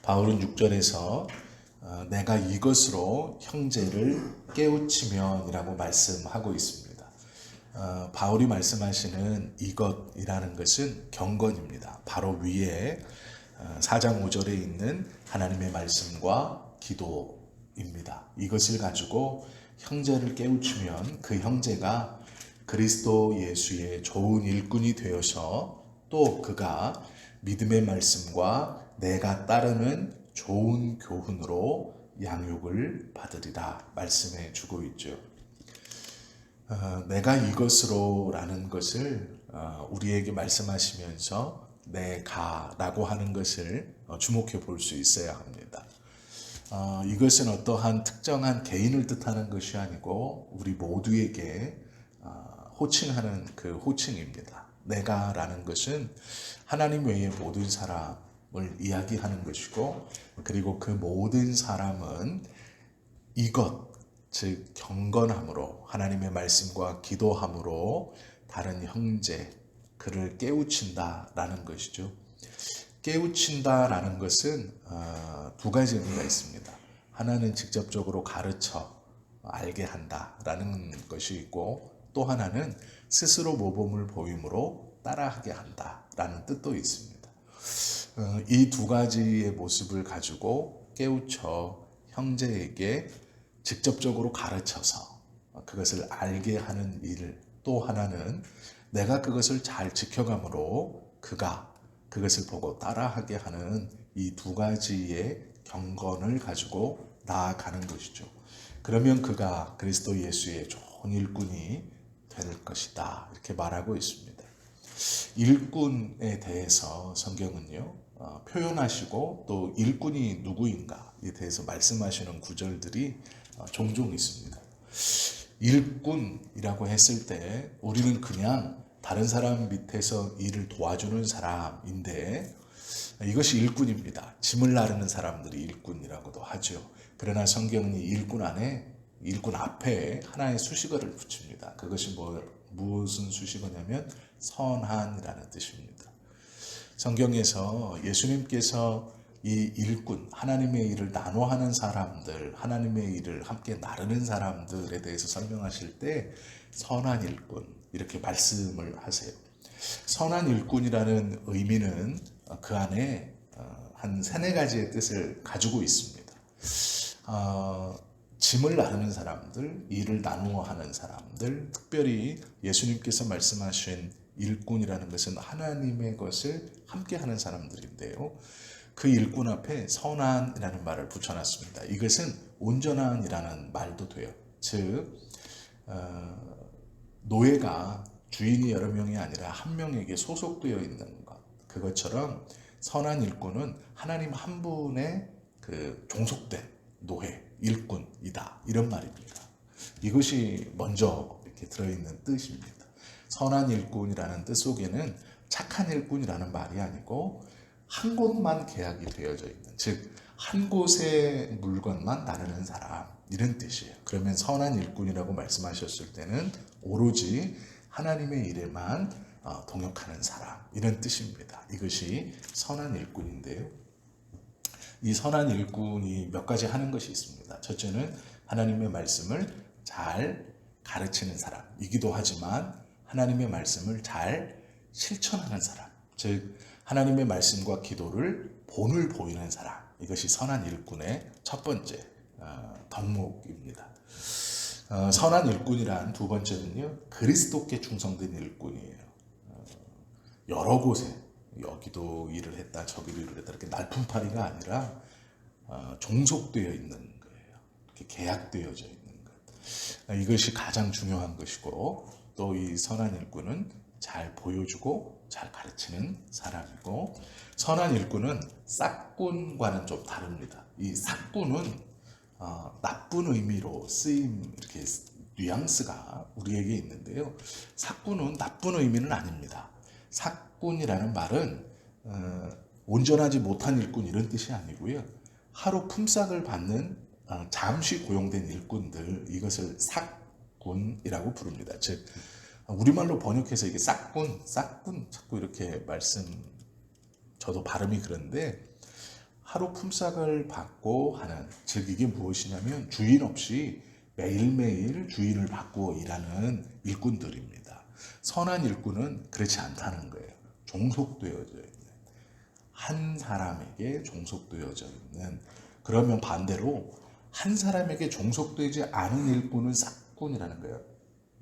바울은 6절에서 내가 이것으로 형제를 깨우치면이라고 말씀하고 있습니다. 바울이 말씀하시는 이것이라는 것은 경건입니다. 바로 위에 4장 5절에 있는 하나님의 말씀과 기도입니다. 이것을 가지고 형제를 깨우치면 그 형제가 그리스도 예수의 좋은 일꾼이 되어서 또 그가 믿음의 말씀과 내가 따르는 좋은 교훈으로 양육을 받으리라 말씀해 주고 있죠. 내가 이것으로 라는 것을 우리에게 말씀하시면서 내가라고 하는 것을 주목해 볼 수 있어야 합니다. 이것은 어떠한 특정한 개인을 뜻하는 것이 아니고 우리 모두에게 호칭하는 그 호칭입니다. 내가라는 것은 하나님 외의 모든 사람을 이야기하는 것이고, 그리고 그 모든 사람은 이것, 즉 경건함으로 하나님의 말씀과 기도함으로 다른 형제 그를 깨우친다라는 것이죠. 깨우친다라는 것은 두 가지 의미가 있습니다. 하나는 직접적으로 가르쳐 알게 한다라는 것이 있고, 또 하나는 스스로 모범을 보임으로 따라하게 한다라는 뜻도 있습니다. 이 두 가지의 모습을 가지고 깨우쳐 형제에게 직접적으로 가르쳐서 그것을 알게 하는 일, 또 하나는 내가 그것을 잘 지켜감으로 그가 그것을 보고 따라하게 하는 이 두 가지의 경건을 가지고 나아가는 것이죠. 그러면 그가 그리스도 예수의 좋은 일꾼이 될 것이다, 이렇게 말하고 있습니다. 일꾼에 대해서 성경은요 표현하시고 또 일꾼이 누구인가에 대해서 말씀하시는 구절들이 종종 있습니다. 일꾼이라고 했을 때 우리는 그냥 다른 사람 밑에서 일을 도와주는 사람인데, 이것이 일꾼입니다. 짐을 나르는 사람들이 일꾼이라고도 하죠. 그러나 성경은 이 일꾼 안에, 일꾼 앞에 하나의 수식어를 붙입니다. 그것이 무슨 수식어냐면 선한이라는 뜻입니다. 성경에서 예수님께서 이 일꾼, 하나님의 일을 나눠하는 사람들, 하나님의 일을 함께 나르는 사람들에 대해서 설명하실 때 선한 일꾼 이렇게 말씀을 하세요. 선한 일꾼이라는 의미는 그 안에 한 3-4가지의 뜻을 가지고 있습니다. 짐을 나르는 사람들, 일을 나누어 하는 사람들, 특별히 예수님께서 말씀하신 일꾼이라는 것은 하나님의 것을 함께 하는 사람들인데요. 그 일꾼 앞에 선한이라는 말을 붙여놨습니다. 이것은 온전한이라는 말도 돼요. 즉 노예가 주인이 여러 명이 아니라 한 명에게 소속되어 있는 것, 그것처럼 선한 일꾼은 하나님 한 분의 그 종속된 노예, 일꾼이다, 이런 말입니다. 이것이 먼저 이렇게 들어있는 뜻입니다. 선한 일꾼이라는 뜻 속에는 착한 일꾼이라는 말이 아니고 한 곳만 계약이 되어져 있는, 즉 한 곳의 물건만 나르는 사람, 이런 뜻이에요. 그러면 선한 일꾼이라고 말씀하셨을 때는 오로지 하나님의 일에만 동역하는 사람, 이런 뜻입니다. 이것이 선한 일꾼인데요. 이 선한 일꾼이 몇 가지 하는 것이 있습니다. 첫째는 하나님의 말씀을 잘 가르치는 사람이기도 하지만 하나님의 말씀을 잘 실천하는 사람, 즉 하나님의 말씀과 기도를 본을 보이는 사람, 이것이 선한 일꾼의 첫 번째 덕목입니다. 선한 일꾼이란 두 번째는요, 그리스도께 충성된 일꾼이에요. 여러 곳에 여기도 일을 했다 저기도 일을 했다 이렇게 날품팔이가 아니라 종속되어 있는 거예요. 이렇게 계약되어져 있는 것. 이것이 가장 중요한 것이고, 또 이 선한 일꾼은 잘 보여주고 잘 가르치는 사람이고, 선한 일꾼은 싹꾼과는 좀 다릅니다. 이 싹꾼은 나쁜 의미로 쓰임, 이렇게 뉘앙스가 우리에게 있는데요. 싹꾼은 나쁜 의미는 아닙니다. 싹꾼이라는 말은 온전하지 못한 일꾼 이런 뜻이 아니고요. 하루 품삯을 받는 잠시 고용된 일꾼들, 이것을 싹꾼이라고 부릅니다. 즉 우리말로 번역해서 이게 싹꾼 자꾸 이렇게 저도 발음이 그런데 하루 품삯을 받고 하는, 즉 이게 무엇이냐면 주인 없이 매일매일 주인을 바꾸어 일하는 일꾼들입니다. 선한 일꾼은 그렇지 않다는 거예요. 종속되어져 있는, 한 사람에게 종속되어져 있는. 그러면 반대로 한 사람에게 종속되지 않은 일꾼은 싹꾼이라는 거예요.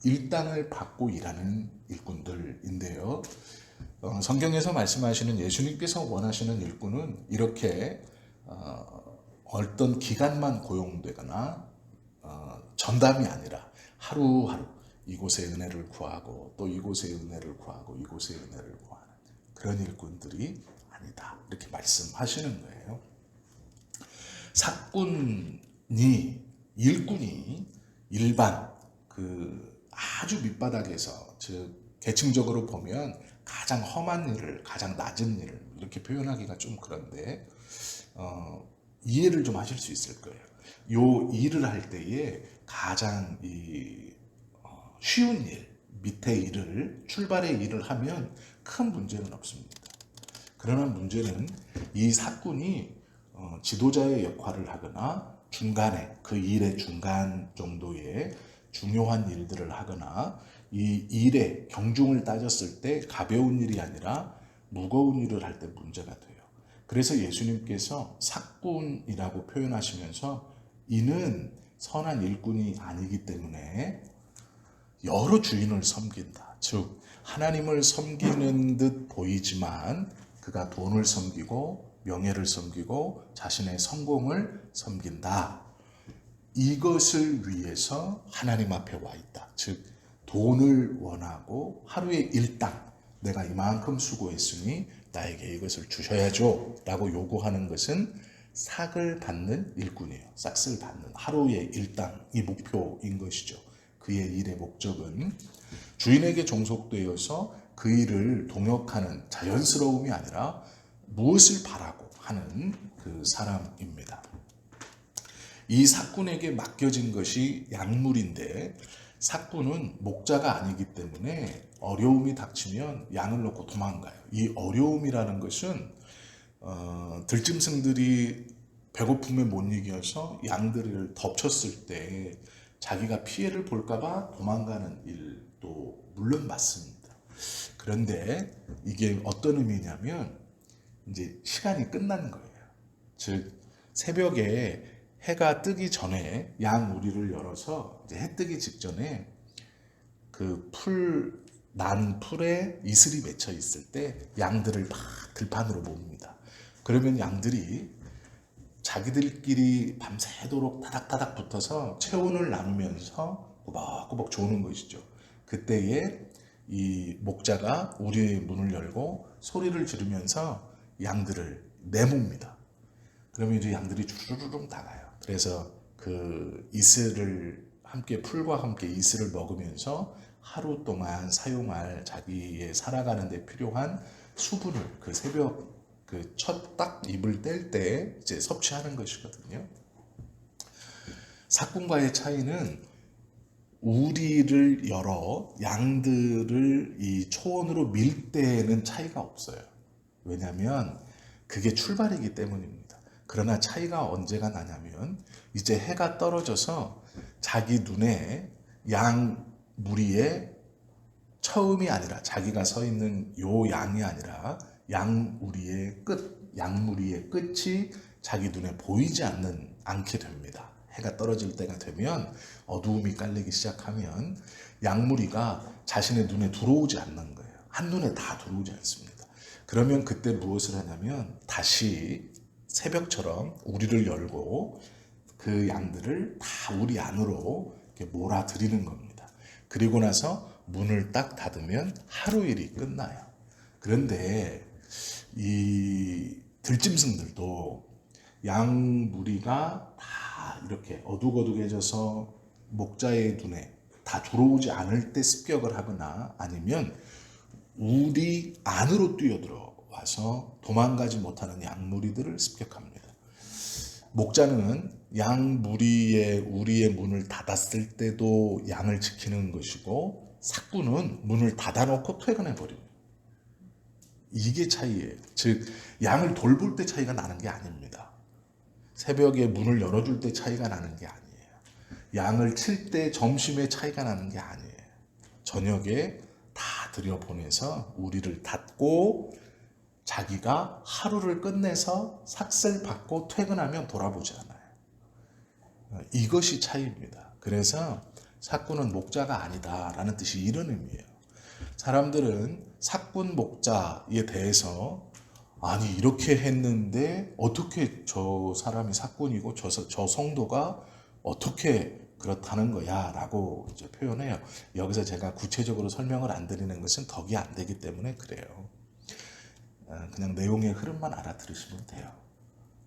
일당을 받고 일하는 일꾼들인데요. 성경에서 말씀하시는 예수님께서 원하시는 일꾼은 이렇게 어떤 기간만 고용되거나 전담이 아니라 하루하루 이곳에 은혜를 구하고 또 이곳에 은혜를 구하고 이곳에 은혜를 구하는 그런 일꾼들이 아니다, 이렇게 말씀하시는 거예요. 일꾼이 일반 아주 밑바닥에서, 즉 계층적으로 보면 가장 험한 일을, 가장 낮은 일을 이렇게 표현하기가 좀 그런데 이해를 좀 하실 수 있을 거예요. 요 일을 할 때에 가장 쉬운 일, 밑에 일을, 출발의 일을 하면 큰 문제는 없습니다. 그러나 문제는 이 사꾼이 지도자의 역할을 하거나 중간에, 그 일의 중간 정도의 중요한 일들을 하거나 이 일의 경중을 따졌을 때 가벼운 일이 아니라 무거운 일을 할 때 문제가 돼요. 그래서 예수님께서 사꾼이라고 표현하시면서 이는 선한 일꾼이 아니기 때문에 여러 주인을 섬긴다. 즉 하나님을 섬기는 듯 보이지만 그가 돈을 섬기고 명예를 섬기고 자신의 성공을 섬긴다. 이것을 위해서 하나님 앞에 와 있다. 즉 돈을 원하고 하루에 일당, 내가 이만큼 수고했으니 나에게 이것을 주셔야죠 라고 요구하는 것은 삭을 받는 일꾼이에요. 삭을 받는, 하루의 일당이 목표인 것이죠. 그의 일의 목적은 주인에게 종속되어서 그 일을 동역하는 자연스러움이 아니라 무엇을 바라고 하는 그 사람입니다. 이 삭군에게 맡겨진 것이 약물인데 삭군은 목자가 아니기 때문에 어려움이 닥치면 양을 놓고 도망가요. 이 어려움이라는 것은 들짐승들이 배고픔에 못 이겨서 양들을 덮쳤을 때 자기가 피해를 볼까봐 도망가는 일도 물론 맞습니다. 그런데 이게 어떤 의미냐면 이제 시간이 끝난 거예요. 즉 새벽에 해가 뜨기 전에 양 우리를 열어서 이제 해 뜨기 직전에 그 난 풀에 이슬이 맺혀 있을 때 양들을 막 들판으로 모읍니다. 그러면 양들이 자기들끼리 밤새도록 타닥타닥 붙어서 체온을 나누면서 꾸벅꾸벅 조는 것이죠. 그때에 이 목자가 우리의 문을 열고 소리를 지르면서 양들을 내뭅니다. 그러면 이제 양들이 주르륵 나가요. 그래서 그 이슬을 함께, 풀과 함께 이슬을 먹으면서 하루 동안 사용할 자기의 살아가는 데 필요한 수분을 그 새벽 그 첫 딱 입을 뗄 때 이제 섭취하는 것이거든요. 삭군과의 차이는 우리를 열어 양들을 이 초원으로 밀 때에는 차이가 없어요. 왜냐하면 그게 출발이기 때문입니다. 그러나 차이가 언제가 나냐면 이제 해가 떨어져서 자기 눈에 양 무리의 처음이 아니라, 자기가 서 있는 요 양이 아니라 양 무리의 끝이 자기 눈에 보이지 않게 됩니다. 해가 떨어질 때가 되면, 어두움이 깔리기 시작하면 양무리가 자신의 눈에 들어오지 않는 거예요. 한눈에 다 들어오지 않습니다. 그러면 그때 무엇을 하냐면 다시 새벽처럼 우리를 열고 그 양들을 다 우리 안으로 이렇게 몰아들이는 겁니다. 그리고 나서 문을 딱 닫으면 하루 일이 끝나요. 그런데 이 들짐승들도 양 무리가 다 이렇게 어둑어둑해져서 목자의 눈에 다 들어오지 않을 때 습격을 하거나 아니면 우리 안으로 뛰어들어와서 도망가지 못하는 양 무리들을 습격합니다. 목자는 양 무리의 우리의 문을 닫았을 때도 양을 지키는 것이고, 삭군은 문을 닫아놓고 퇴근해 버립니다. 이게 차이예요. 즉 양을 돌볼 때 차이가 나는 게 아닙니다. 새벽에 문을 열어줄 때 차이가 나는 게 아니에요. 양을 칠 때 점심에 차이가 나는 게 아니에요. 저녁에 다 들여보내서 우리를 닫고 자기가 하루를 끝내서 삭슬 받고 퇴근하면 돌아보지 않아요. 이것이 차이입니다. 그래서 사꾼은 목자가 아니다라는 뜻이 이런 의미예요. 사람들은 사꾼 목자에 대해서 아니 이렇게 했는데 어떻게 저 사람이 사꾼이고 저 성도가 어떻게 그렇다는 거야 라고 이제 표현해요. 여기서 제가 구체적으로 설명을 안 드리는 것은 덕이 안 되기 때문에 그래요. 그냥 내용의 흐름만 알아들으시면 돼요.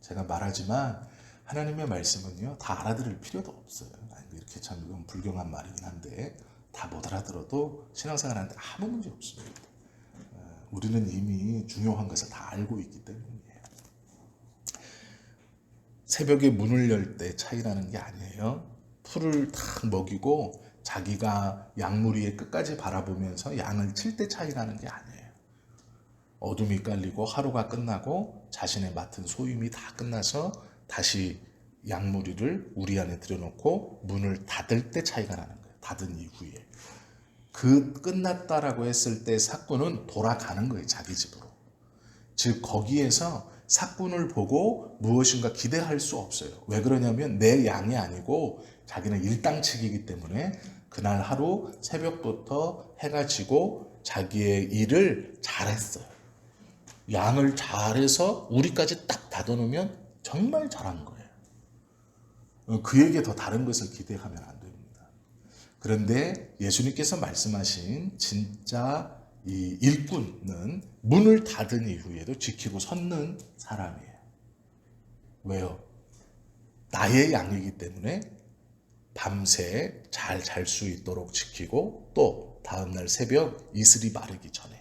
제가 말하지만 하나님의 말씀은요 다 알아들을 필요도 없어요. 이렇게 참 이건 불경한 말이긴 한데 다 못 알아들어도 신앙생활하는데 아무 문제 없습니다. 우리는 이미 중요한 것을 다 알고 있기 때문이에요. 새벽에 문을 열 때 차이 나는 게 아니에요. 풀을 탁 먹이고 자기가 양무리의 끝까지 바라보면서 양을 칠 때 차이 나는 게 아니에요. 어둠이 깔리고 하루가 끝나고 자신의 맡은 소임이 다 끝나서 다시 양무리를 우리 안에 들여놓고 문을 닫을 때 차이가 나는 거예요. 닫은 이후에. 그 끝났다라고 했을 때 사꾼은 돌아가는 거예요. 자기 집으로. 즉 거기에서 사꾼을 보고 무엇인가 기대할 수 없어요. 왜 그러냐면 내 양이 아니고 자기는 일당치기이기 때문에 그날 하루 새벽부터 해가 지고 자기의 일을 잘했어요. 양을 잘해서 우리까지 딱 닫아놓으면 정말 잘한 거예요. 그에게 더 다른 것을 기대하면 안 됩니다. 그런데 예수님께서 말씀하신 진짜 이 일꾼은 문을 닫은 이후에도 지키고 섰는 사람이에요. 왜요? 나의 양이기 때문에 밤새 잘 잘 수 있도록 지키고 또 다음날 새벽 이슬이 마르기 전에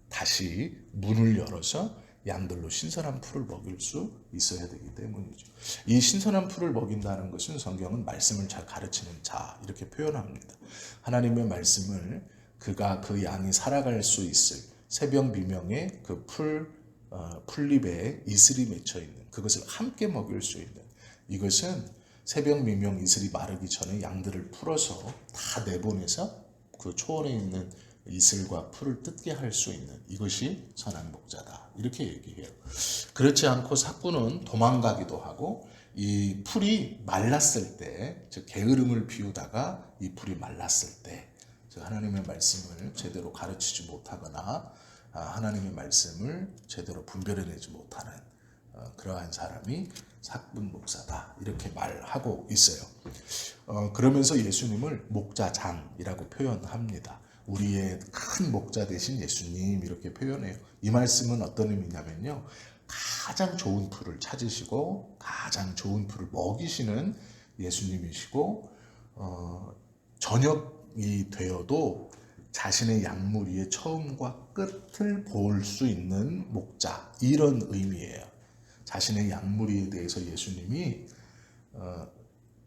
다시 문을 열어서 양들로 신선한 풀을 먹일 수 있어야 되기 때문이죠. 이 신선한 풀을 먹인다는 것은 성경은 말씀을 잘 가르치는 자 이렇게 표현합니다. 하나님의 말씀을 그가 그 양이 살아갈 수 있을 새벽 미명에 그 풀잎에 이슬이 맺혀 있는 그것을 함께 먹일 수 있는 이것은 새벽 미명 이슬이 마르기 전에 양들을 풀어서 다 내보내서 그 초원에 있는 이슬과 풀을 뜯게 할 수 있는 이것이 선한 목자다 이렇게 얘기해요. 그렇지 않고 사꾼은 도망가기도 하고 이 풀이 말랐을 때, 즉 게으름을 피우다가 이 풀이 말랐을 때, 즉 하나님의 말씀을 제대로 가르치지 못하거나 하나님의 말씀을 제대로 분별해내지 못하는 그러한 사람이 사꾼 목사다 이렇게 말하고 있어요. 그러면서 예수님을 목자장이라고 표현합니다. 우리의 큰 목자 되신 예수님 이렇게 표현해요. 이 말씀은 어떤 의미냐면요. 가장 좋은 풀을 찾으시고 가장 좋은 풀을 먹이시는 예수님이시고 저녁이 되어도 자신의 양무리의 처음과 끝을 볼 수 있는 목자 이런 의미예요. 자신의 양무리에 대해서 예수님이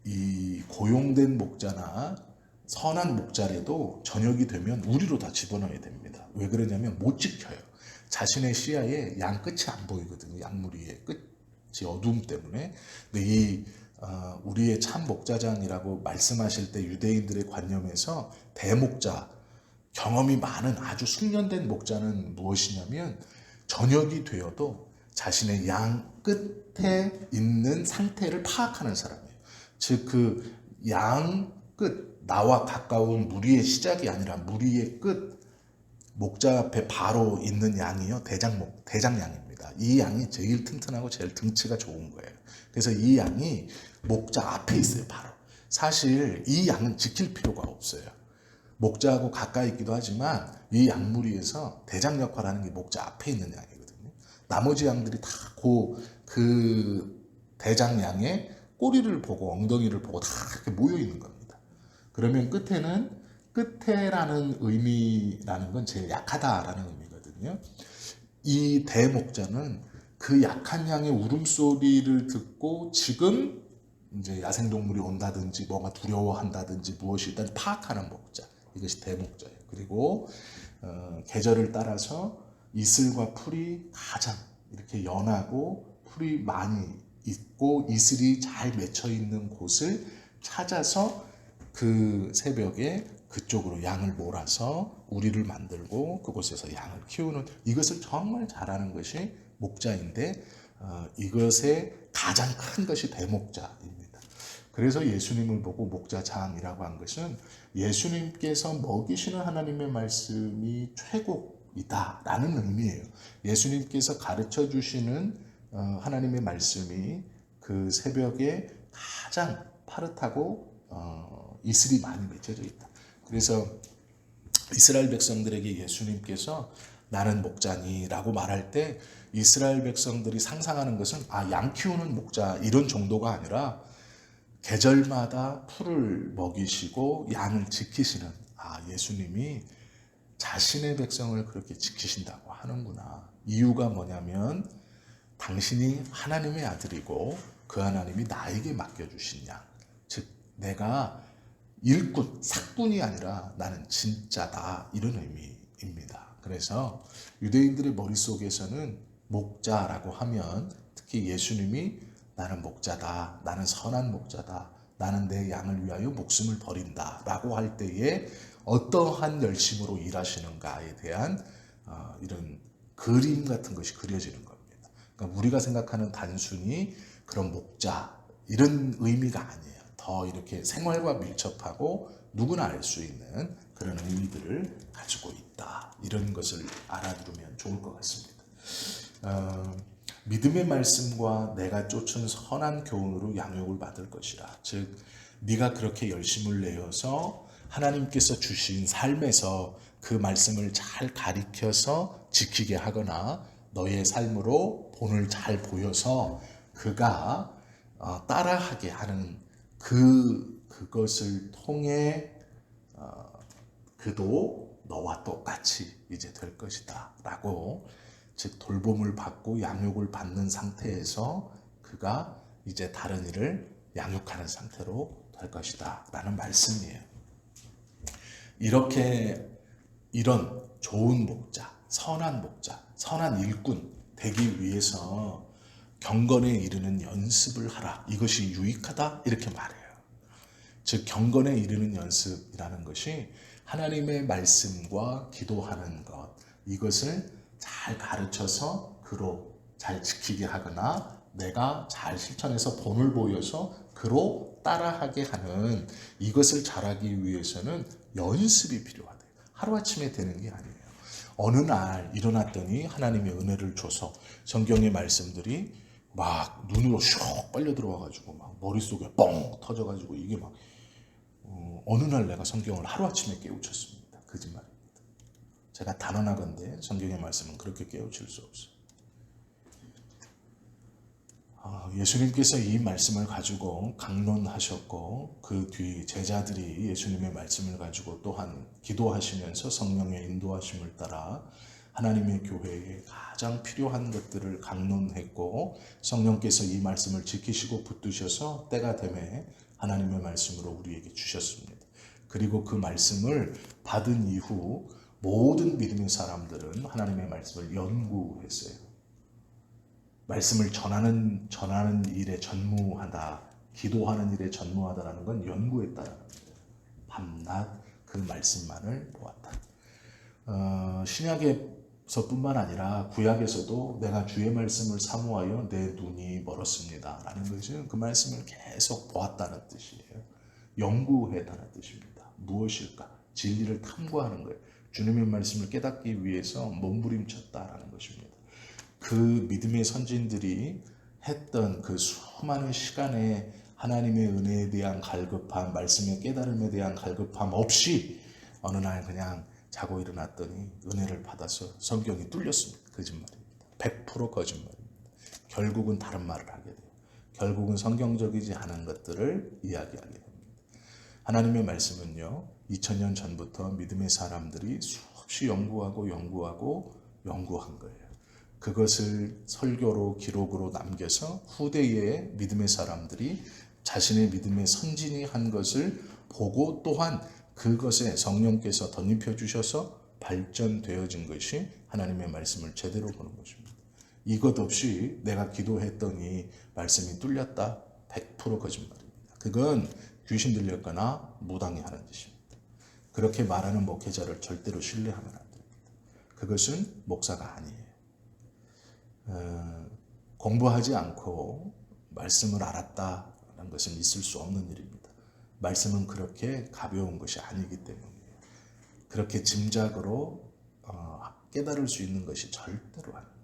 이 고용된 목자나 선한 목자라도 저녁이 되면 우리로 다 집어넣어야 됩니다. 왜 그러냐면 못 지켜요. 자신의 시야에 양 끝이 안 보이거든요. 양무리의 끝이 어두움 때문에. 근데 이 우리의 참 목자장이라고 말씀하실 때 유대인들의 관념에서 대목자, 경험이 많은 아주 숙련된 목자는 무엇이냐면 저녁이 되어도 자신의 양 끝에 있는 상태를 파악하는 사람이에요. 즉 그 양 끝, 나와 가까운 무리의 시작이 아니라 무리의 끝, 목자 앞에 바로 있는 양이요 대장양입니다. 이 양이 제일 튼튼하고 제일 등치가 좋은 거예요. 그래서 이 양이 목자 앞에 있어요. 바로. 사실 이 양은 지킬 필요가 없어요. 목자하고 가까이 있기도 하지만 이 양무리에서 대장 역할을 하는 게 목자 앞에 있는 양이거든요. 나머지 양들이 다 그 대장 양의 꼬리를 보고 엉덩이를 보고 다 이렇게 모여 있는 겁니다. 그러면 끝에라는 의미라는 건 제일 약하다라는 의미거든요. 이 대목자는 그 약한 양의 울음소리를 듣고 지금 이제 야생동물이 온다든지 뭐가 두려워한다든지 무엇이 일단 파악하는 목자. 이것이 대목자예요. 그리고 계절을 따라서 이슬과 풀이 가장 이렇게 연하고 풀이 많이 있고 이슬이 잘 맺혀 있는 곳을 찾아서 그 새벽에 그쪽으로 양을 몰아서 우리를 만들고 그곳에서 양을 키우는, 이것을 정말 잘하는 것이 목자인데 이것의 가장 큰 것이 대목자입니다. 그래서 예수님을 보고 목자장이라고 한 것은 예수님께서 먹이시는 하나님의 말씀이 최고이다라는 의미예요. 예수님께서 가르쳐 주시는 하나님의 말씀이 그 새벽에 가장 파릇하고 이슬이 많이 맺혀져 있다. 그래서 이스라엘 백성들에게 예수님께서 나는 목자니라고 말할 때 이스라엘 백성들이 상상하는 것은 양 키우는 목자 이런 정도가 아니라 계절마다 풀을 먹이시고 양을 지키시는 예수님이 자신의 백성을 그렇게 지키신다고 하는구나. 이유가 뭐냐면 당신이 하나님의 아들이고 그 하나님이 나에게 맡겨주신 양, 즉 내가 일꾼, 삭군이 아니라 나는 진짜다, 이런 의미입니다. 그래서 유대인들의 머릿속에서는 목자라고 하면 특히 예수님이 나는 목자다, 나는 선한 목자다, 나는 내 양을 위하여 목숨을 버린다 라고 할 때에 어떠한 열심으로 일하시는가에 대한 이런 그림 같은 것이 그려지는 겁니다. 그러니까 우리가 생각하는 단순히 그런 목자 이런 의미가 아니에요. 더 이렇게 생활과 밀접하고 누구나 알 수 있는 그런 의미들을 가지고 있다. 이런 것을 알아두면 좋을 것 같습니다. 믿음의 말씀과 내가 쫓은 선한 교훈으로 양육을 받을 것이라. 즉 네가 그렇게 열심을 내어서 하나님께서 주신 삶에서 그 말씀을 잘 가리켜서 지키게 하거나 너의 삶으로 본을 잘 보여서 그가 따라하게 하는 그것을 통해 그도 너와 똑같이 이제 될 것이다 라고, 즉 돌봄을 받고 양육을 받는 상태에서 그가 이제 다른 이를 양육하는 상태로 될 것이다 라는 말씀이에요. 이렇게 이런 좋은 목자, 선한 일꾼 되기 위해서 경건에 이르는 연습을 하라. 이것이 유익하다 이렇게 말해요. 즉 경건에 이르는 연습이라는 것이 하나님의 말씀과 기도하는 것, 이것을 잘 가르쳐서 그로 잘 지키게 하거나 내가 잘 실천해서 본을 보여서 그로 따라하게 하는, 이것을 잘하기 위해서는 연습이 필요하대요. 하루아침에 되는 게 아니에요. 어느 날 일어났더니 하나님의 은혜를 줘서 성경의 말씀들이 막 눈으로 슉 빨려 들어와가지고 막 머릿속에 뻥 터져가지고 이게 막 어느 날 내가 성경을 하루아침에 깨우쳤습니다. 거짓말입니다. 제가 단언하건대 성경의 말씀은 그렇게 깨우칠 수 없어요. 예수님께서 이 말씀을 가지고 강론하셨고 그 뒤 제자들이 예수님의 말씀을 가지고 또한 기도하시면서 성령의 인도하심을 따라 하나님의 교회에 가장 필요한 것들을 강론했고 성령께서 이 말씀을 지키시고 붙드셔서 때가 되매 하나님의 말씀으로 우리에게 주셨습니다. 그리고 그 말씀을 받은 이후 모든 믿음의 사람들은 하나님의 말씀을 연구했어요. 말씀을 전하는 일에 전무하다, 기도하는 일에 전무하다라는 건 연구했다라는 거예요. 밤낮 그 말씀만을 보았다. 신약에서뿐만 아니라 구약에서도 내가 주의 말씀을 사모하여 내 눈이 멀었습니다 라는 것은 그 말씀을 계속 보았다는 뜻이에요. 연구했다는 뜻입니다. 무엇일까? 진리를 탐구하는 거예요. 주님의 말씀을 깨닫기 위해서 몸부림쳤다라는 것입니다. 그 믿음의 선진들이 했던 그 수많은 시간에 하나님의 은혜에 대한 갈급함, 말씀의 깨달음에 대한 갈급함 없이 어느 날 그냥 자고 일어났더니 은혜를 받아서 성경이 뚫렸습니다. 거짓말입니다. 100% 거짓말입니다. 결국은 다른 말을 하게 돼요. 결국은 성경적이지 않은 것들을 이야기하게 됩니다. 하나님의 말씀은요, 2000년 전부터 믿음의 사람들이 수없이 연구한 거예요. 그것을 설교로 기록으로 남겨서 후대의 믿음의 사람들이 자신의 믿음의 선진이 한 것을 보고 또한 그것에 성령께서 덧입혀 주셔서 발전되어진 것이 하나님의 말씀을 제대로 보는 것입니다. 이것 없이 내가 기도했더니 말씀이 뚫렸다. 100% 거짓말입니다. 그건 귀신 들렸거나 무당이 하는 짓입니다. 그렇게 말하는 목회자를 절대로 신뢰하면 안 됩니다. 그것은 목사가 아니에요. 공부하지 않고 말씀을 알았다는 것은 있을 수 없는 일입니다. 말씀은 그렇게 가벼운 것이 아니기 때문이에요. 그렇게 짐작으로 깨달을 수 있는 것이 절대로 아닙니다.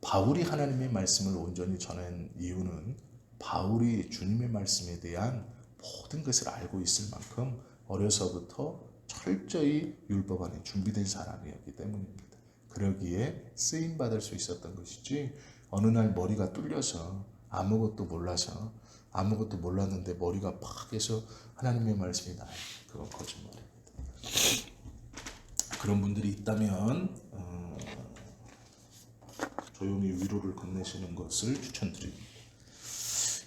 바울이 하나님의 말씀을 온전히 전한 이유는 바울이 주님의 말씀에 대한 모든 것을 알고 있을 만큼 어려서부터 철저히 율법 안에 준비된 사람이었기 때문입니다. 그러기에 쓰임받을 수 있었던 것이지 어느 날 머리가 뚫려서 아무것도 몰라서 아무것도 몰랐는데 머리가 팍 해서 하나님의 말씀이 나요. 그건 거짓말입니다. 그런 분들이 있다면 조용히 위로를 건네시는 것을 추천드립니다.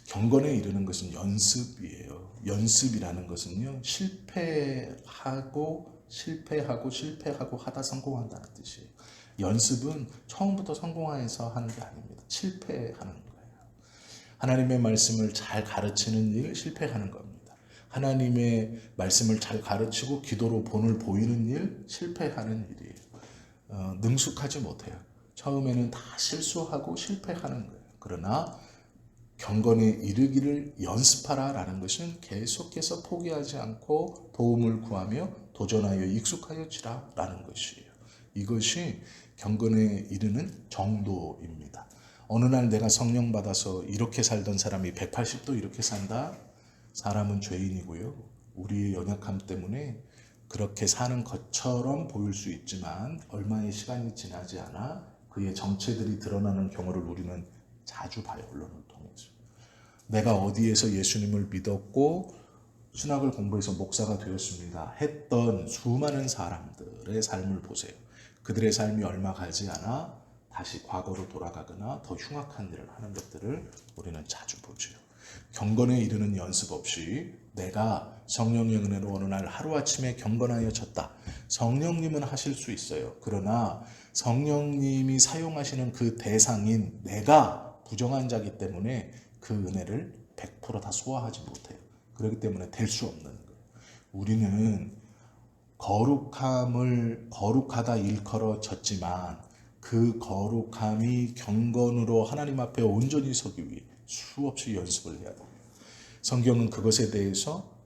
경건에 이르는 것은 연습이에요. 연습이라는 것은요, 실패하고 하다 성공한다는 뜻이에요. 연습은 처음부터 성공해서 하는 게 아닙니다. 실패하는 거예요. 하나님의 말씀을 잘 가르치는 일, 실패하는 겁니다. 하나님의 말씀을 잘 가르치고 기도로 본을 보이는 일, 실패하는 일이에요. 능숙하지 못해요. 처음에는 다 실수하고 실패하는 거예요. 그러나 경건에 이르기를 연습하라라는 것은 계속해서 포기하지 않고 도움을 구하며 도전하여 익숙하여지라라는 것이에요. 이것이 경건에 이르는 정도입니다. 어느 날 내가 성령 받아서 이렇게 살던 사람이 180도 이렇게 산다? 사람은 죄인이고요. 우리의 연약함 때문에 그렇게 사는 것처럼 보일 수 있지만 얼마의 시간이 지나지 않아 그의 정체들이 드러나는 경우를 우리는 자주 봐요. 언론을 통해서. 내가 어디에서 예수님을 믿었고 신학을 공부해서 목사가 되었습니다 했던 수많은 사람들의 삶을 보세요. 그들의 삶이 얼마 가지 않아 다시 과거로 돌아가거나 더 흉악한 일을 하는 것들을 우리는 자주 보죠. 경건에 이르는 연습 없이 내가 성령의 은혜로 어느 날 하루아침에 경건하여졌다. 성령님은 하실 수 있어요. 그러나 성령님이 사용하시는 그 대상인 내가 부정한 자이기 때문에 그 은혜를 100% 다 소화하지 못해요. 그렇기 때문에 될 수 없는 거예요. 우리는 거룩하다 일컬어졌지만 그 거룩함이 경건으로 하나님 앞에 온전히 서기 위해 수없이 연습을 해야 돼요. 성경은 그것에 대해서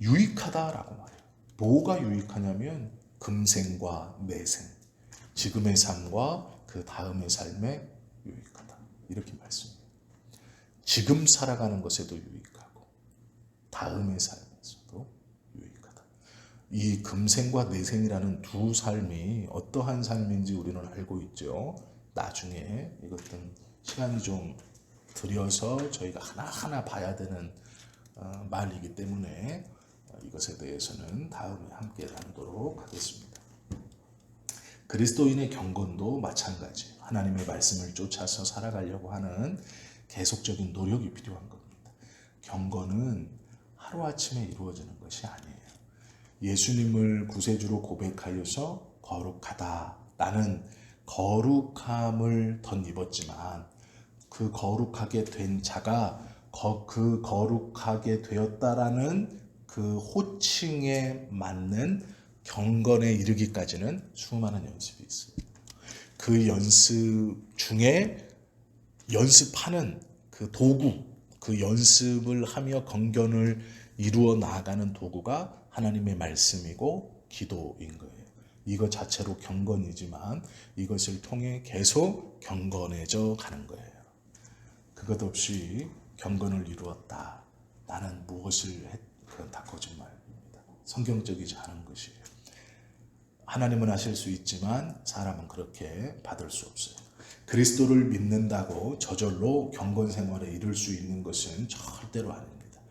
유익하다라고 말해요. 뭐가 유익하냐면 금생과 내생, 지금의 삶과 그 다음의 삶에 유익하다. 이렇게 말씀해요. 지금 살아가는 것에도 유익하고 다음의 삶에서도 유익하다. 이 금생과 내생이라는 두 삶이 어떠한 삶인지 우리는 알고 있죠. 나중에 이것은 시간이 좀 들여서 저희가 하나하나 봐야 되는 말이기 때문에 이것에 대해서는 다음에 함께 나누도록 하겠습니다. 그리스도인의 경건도 마찬가지. 하나님의 말씀을 쫓아서 살아가려고 하는 계속적인 노력이 필요한 겁니다. 경건은 하루아침에 이루어지는 것이 아니에요. 예수님을 구세주로 고백하여서 거룩하다라는 거룩함을 덧입었지만 그 거룩하게 된 자가 그 거룩하게 되었다라는 그 호칭에 맞는 경건에 이르기까지는 수많은 연습이 있습니다. 그 연습 중에 연습하는 그 도구, 그 연습을 하며 경건을 이루어 나아가는 도구가 하나님의 말씀이고 기도인 거예요. 이것 자체로 경건이지만 이것을 통해 계속 경건해져 가는 거예요. 그것 없이 경건을 이루었다. 나는 무엇을 했? 그건 다 거짓말입니다. 성경적이지 않은 것이에요. 하나님은 하실 수 있지만 사람은 그렇게 받을 수 없어요. 그리스도를 믿는다고 저절로 경건 생활에 이룰 수 있는 것은 절대로 아닙니다.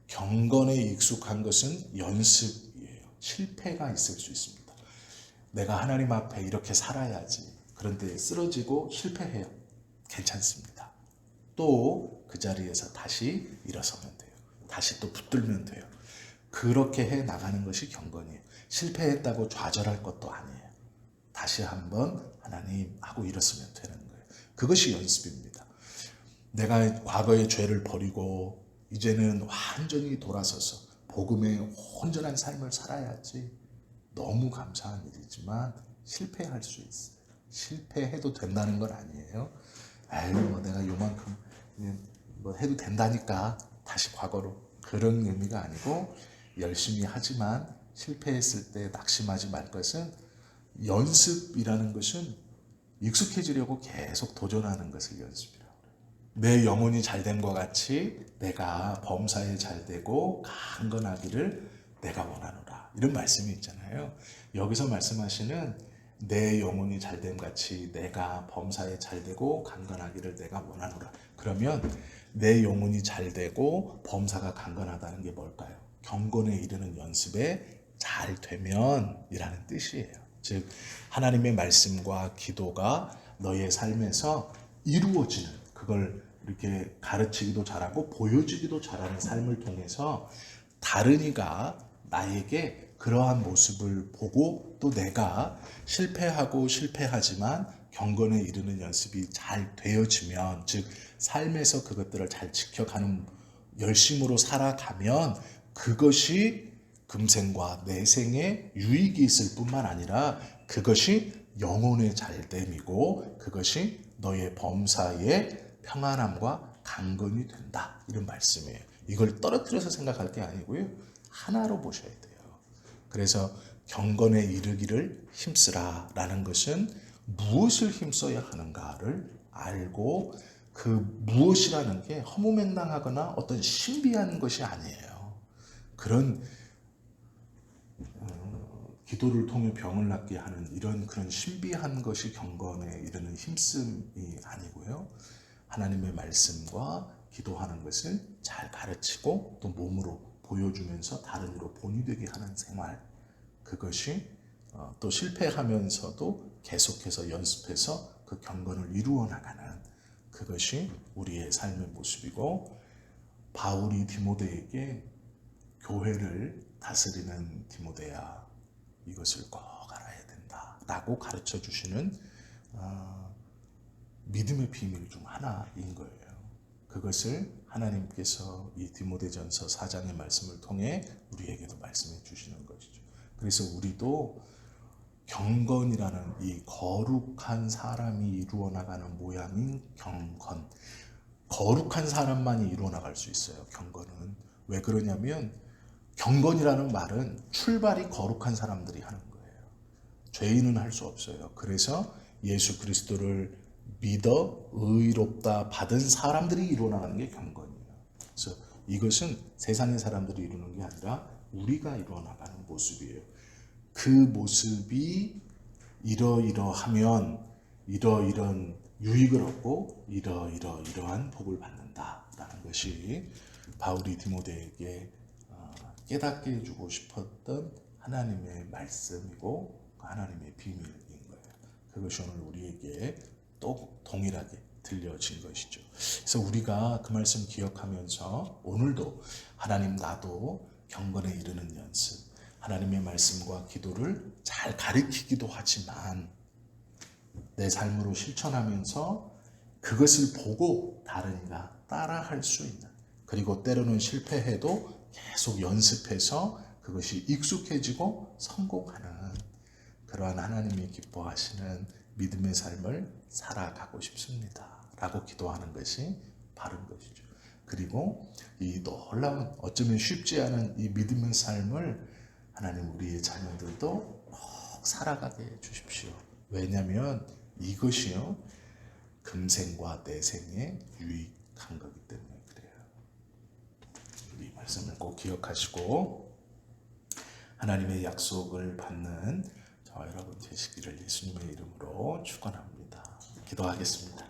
경건에 익숙한 것은 연습이에요. 실패가 있을 수 있습니다. 내가 하나님 앞에 이렇게 살아야지. 그런데 쓰러지고 실패해요. 괜찮습니다. 또 그 자리에서 다시 일어서면 돼요. 다시 또 붙들면 돼요. 그렇게 해 나가는 것이 경건이에요. 실패했다고 좌절할 것도 아니에요. 다시 한번 하나님 하고 일었으면 되는 거예요. 그것이 연습입니다. 내가 과거의 죄를 버리고 이제는 완전히 돌아서서 복음의 온전한 삶을 살아야지. 너무 감사한 일이지만 실패할 수 있어요. 실패해도 된다는 건 아니에요. 아유, 뭐 내가 요만큼 뭐 해도 된다니까 다시 과거로, 그런 의미가 아니고, 열심히 하지만 실패했을 때 낙심하지 말 것은, 연습이라는 것은 익숙해지려고 계속 도전하는 것을 연습이라고 해요. 내 영혼이 잘된 것 같이 내가 범사에 잘되고 강건하기를 내가 원하노라, 이런 말씀이 있잖아요. 여기서 말씀하시는 내 영혼이 잘됨 같이 내가 범사에 잘되고 강건하기를 내가 원하노라. 그러면 내 영혼이 잘되고 범사가 강건하다는 게 뭘까요? 경건에 이르는 연습에 잘 되면 이라는 뜻이에요. 즉 하나님의 말씀과 기도가 너의 삶에서 이루어지는, 그걸 이렇게 가르치기도 잘하고 보여주기도 잘하는 삶을 통해서 다른 이가 나에게 그러한 모습을 보고, 또 내가 실패하고 실패하지만 경건에 이르는 연습이 잘 되어지면, 즉 삶에서 그것들을 잘 지켜가는 열심으로 살아가면, 그것이 금생과 내생에 유익이 있을 뿐만 아니라 그것이 영혼의 잘됨이고 그것이 너의 범사의 평안함과 강건이 된다, 이런 말씀이에요. 이걸 떨어뜨려서 생각할 게 아니고요, 하나로 보셔야 돼요. 그래서 경건에 이르기를 힘쓰라 라는 것은 무엇을 힘써야 하는가를 알고, 그 무엇이라는 게 허무맹랑하거나 어떤 신비한 것이 아니에요. 그런 기도를 통해 병을 낫게 하는 이런 그런 신비한 것이 경건에 이르는 힘씀이 아니고요, 하나님의 말씀과 기도하는 것을 잘 가르치고 또 몸으로 보여주면서 다른 이로 본이 되게 하는 생활, 그것이 또 실패하면서도 계속해서 연습해서 그 경건을 이루어 나가는, 그것이 우리의 삶의 모습이고, 바울이 디모데에게 교회를 다스리는 디모데야, 이것을 꼭 알아야 된다 라고 가르쳐 주시는 믿음의 비밀 중 하나인 거예요. 그것을 하나님께서 이 디모데전서 4장의 말씀을 통해 우리에게도 말씀해 주시는 것이죠. 그래서 우리도 경건이라는 이 거룩한 사람이 이루어 나가는 모양인 경건, 거룩한 사람만이 이루어 나갈 수 있어요. 경건은 왜 그러냐면, 경건이라는 말은 출발이 거룩한 사람들이 하는 거예요. 죄인은 할 수 없어요. 그래서 예수 그리스도를 믿어 의롭다 받은 사람들이 이루어 나가는 게 경건이에요. 그래서 이것은 세상의 사람들이 이루는 게 아니라 우리가 이루어 나가는 모습이에요. 그 모습이 이러이러하면 이러이런 유익을 얻고 이러한 복을 받는다라는 것이 바울이 디모데에게 깨닫게 해주고 싶었던 하나님의 말씀이고 하나님의 비밀인 거예요. 그것이 오늘 우리에게 또 동일하게 들려진 것이죠. 그래서 우리가 그 말씀 기억하면서 오늘도 하나님, 나도 경건에 이르는 연습, 하나님의 말씀과 기도를 잘 가르치기도 하지만 내 삶으로 실천하면서 그것을 보고 다른 이가 따라할 수 있는, 그리고 때로는 실패해도 계속 연습해서 그것이 익숙해지고 성공하는 그러한 하나님이 기뻐하시는 믿음의 삶을 살아가고 싶습니다 라고 기도하는 것이 바른 것이죠. 그리고 이 놀라운, 어쩌면 쉽지 않은 이 믿음의 삶을 하나님 우리의 자녀들도 꼭 살아가게 해주십시오. 왜냐하면 이것이요, 금생과 내생에 유익한 거기 때문에 그래요. 이 말씀을 꼭 기억하시고 하나님의 약속을 받는 저와 여러분 되시기를 예수님의 이름으로 축원합니다. 기도하겠습니다.